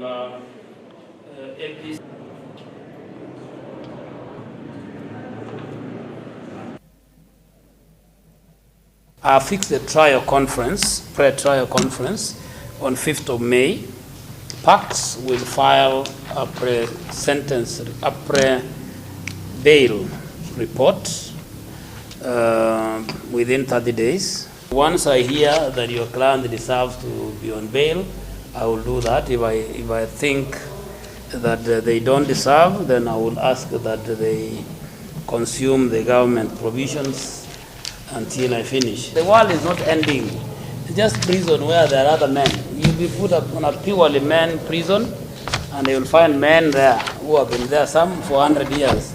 I fixed the trial conference, pre-trial conference, on 5th of May. PACS will file a pre-sentence, a pre-bail report within 30 days. Once I hear that your client deserves to be on bail, I will do that. If I think that they don't deserve, then I will ask that they consume the government provisions until I finish. The world is not ending. It's just prison where there are other men. You'll be put up on a purely men prison, and they will find men there who have been there, some for 100 years.